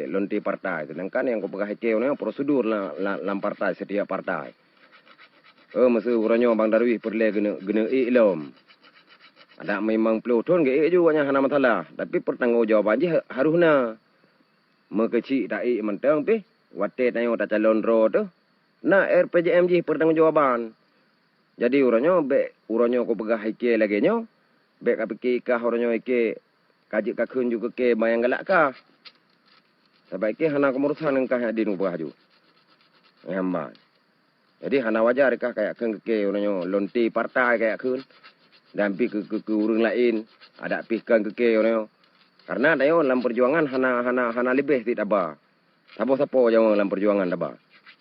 lonti partai. Sedangkan yang kau pegang hikau ni prosedur dalam partai, setiap partai. Masa orangnya Bang Darwis perlu gena ilom. Ada memang peloton ke juga yang hana masalah. Tapi pertanggungjawaban je harusnya. Mekecik tak mentang pi. Watet tanya tak calon ro tu. Nah RPJM je pertanggungjawaban. Jadi orangnya kau pegang hikau lagi nyo. Bek ka fikir kah orangnya hikau. Kajik kakun juga ke bayang galak kah. Sebab ke hana kemurusan engkah yang dinubah ju. Ngambat. Jadi hana wajar kah kayak ke orangnya lonti partai kayak kun. Dan pi ke urang lain ada pihkan ke orangnya. Karena dayo dalam perjuangan hana lebih tidak ba. Sabo-sabo jangan dalam perjuangan dah.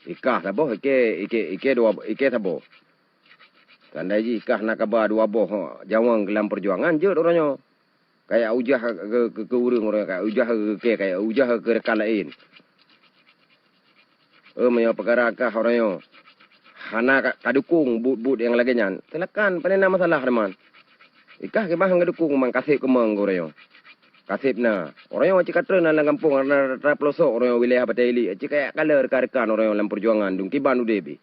Ikah sabo ike sabo. Tandai ji ikah nak ba dua boh jangan dalam perjuangan je orangnya. Kayak ujah ke urang orang kayak ujah ke rekan lain. Punya perkara kah orangnya. Hana kadukung but yang lagi nyan. Silakan panen masalah teman. Ikah ke bahang kadukung mang kasih ke meng orangnya. Kasih na. Orangnya macam kata dalam kampung ana pelosok orangnya wilayah Bateli. Macam kayak kala rekan-rekan orangnya dalam perjuangan dung kiban udebi.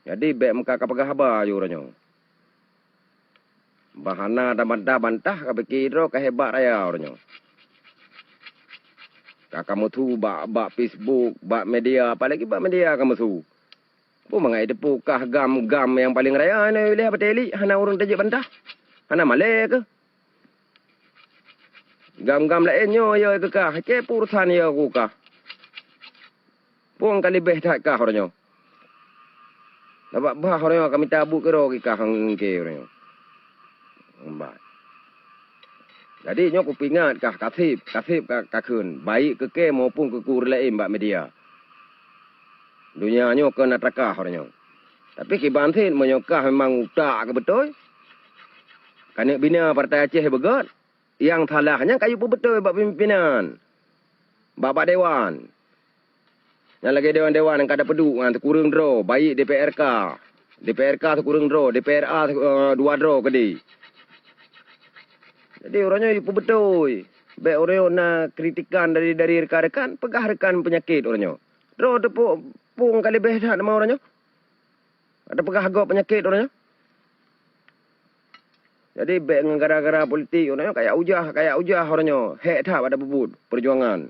Jadi bek muka kapagah haba je orangnya. Bahana dah bantah ka bekidro ka hebat raya orangnya. Kamu tu bak Facebook, bak media, apalagi bak media kamu tu. Pun mangai depu kah gam yang paling raya ni wilayah Bateli, hana urang tajik bantah. Hana malai ke? Gam lainnya ya ke kah? Ke urusan ya ku kah? Pun kali beh tak kah orangnya. Dapat bah orangnya kami tabu ke ro kah hang ke orangnya. Mbak. Jadi nyo kupingat kah kasip kakun baik ke maupun ke kur lain mbak media. Dunia nyo ke natrakah orangnya. Tapi kibantin menyokah memang tak ke betul. Kanek bina partai Aceh begot. Yang salahnya kayu pun betul bab pimpinan. Bab dewan. Yang lagi dewan-dewan yang kada peduk ngan kurang draw, baik DPRK. DPRK kurang draw, DPRA 2 draw kedi. Jadi orangnya pun betul. Baik orang nak kritikan dari rekan-rekan, pegah rekan penyakit orangnya. Draw tepung kali behat nama orangnya. Ada pegah agak penyakit orangnya. Jadi baik dengan gara-gara politik orangnya kayak ujah orangnya. Hek tak ada bebut perjuangan.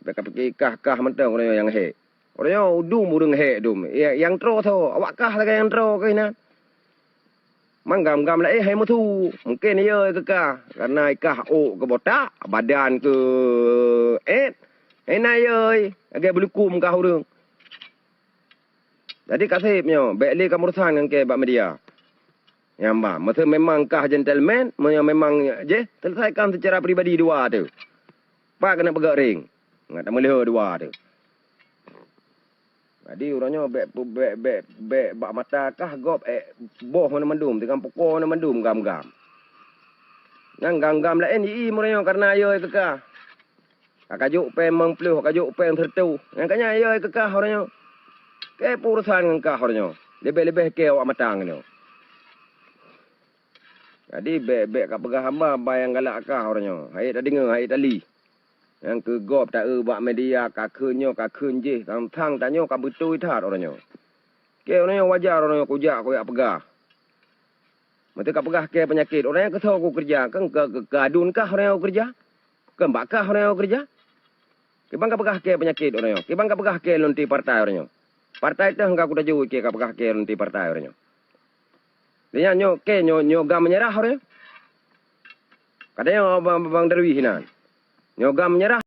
Baik kah mentang orangnya yang hek. Orangnya udung hek dum. Yang tro tu, awak kah lagi yang tro ke ina. Manggam lah hai mutu. Mungkin ya ke kah. Karena ikah ke botak, badan ke Enak ya. Agak berlukum kah urang. Jadi kasihnya, baik li kamu urusan dengan ke bak media. Yang mbak, masa memang kah gentleman, memang je, selesaikan secara pribadi dua tu. Pak kena pegak ring. Nggak melihat dua tu. Jadi orangnya bek bak mata kah gop boh mana mendum, dengan pokok mana mendum gam. Nang gam lain i orangnya karena ayo ke kah. Kajuk pe mengpluh, kajuk pe tertu. Yang kanya ayo ke kah orangnya. Ke urusan dengan kah orangnya. Lebih ke awak matang ni. Jadi bek kat pegah hamba bayang galak kah orangnya. Hai tak dengar, hai tali. Yang ke gop tak bak media kakun je. Tang tanya kat betul itat orangnya. Ke orangnya wajar orangnya kujak koyak pegah. Mesti kat pegah ke penyakit. Orangnya kesal aku kerja. Kan ke adun kah orangnya aku kerja? Ke mbak kah orangnya aku kerja? Kibang kat pegah ke penyakit orangnya. Kibang kat pegah ke lonti partai orangnya. Partai tu enggak aku dah jauh ke kat pegah ke lonti partai orangnya. Dia nyo gam menyerah orangnya. Katanya Bang Darwis hinan. Nyo gam menyerah.